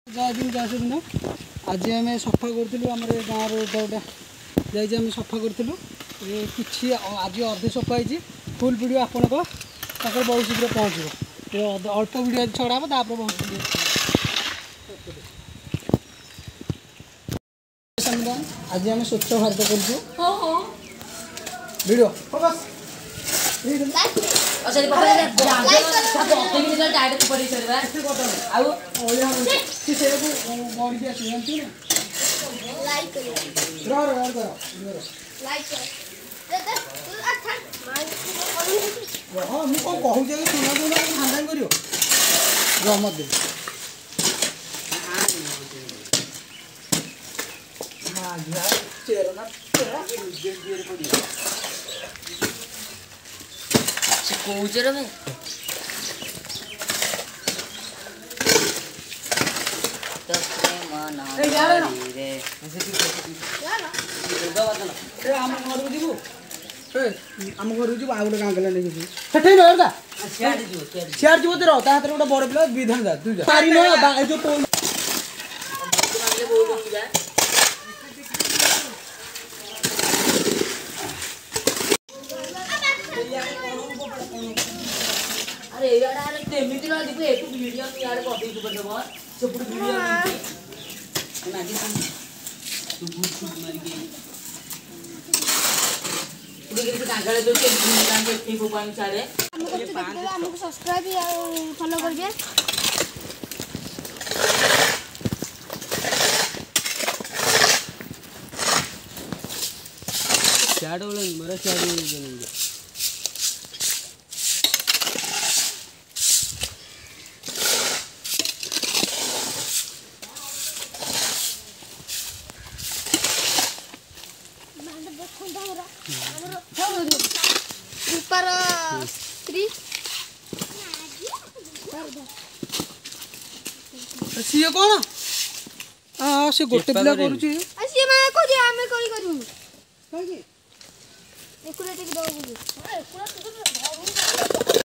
जय दिन जय दिन आज आम सफा करूँ आम गाँव रोडा जाम सफा करूँ कि आज अधे सफा हो फुल वीडियो आपण बहुत शीघ्र पहुँचो अल्प वीडियो छड़ा तापर बहुत वीडियो आज आम स्वच्छ भारत करूँ वीडियो कोचर में आम घर जी आ गए गाँ गला नहीं सियाड़ जीव तेरा हाथ में गोटे बड़ पिला विधान जा तू पारी न जो अरे यार अरे तेमिति ना देखो एक वीडियो में यार कॉपी कर दो सब पूरी वीडियो में ना जी तू भूत मार के देखिए कांगड़े तो के भूत के ठीक हो पानी सारे हमको सब्सक्राइब या फॉलो कर दिया चैट वाला मेरा चैट नहीं ऊपर स्त्री सी कौन हाँ से गोटे पिला करूची असी मैं को जे हमें कोई करू काहे एकुरेट के दो बुझी एकुरेट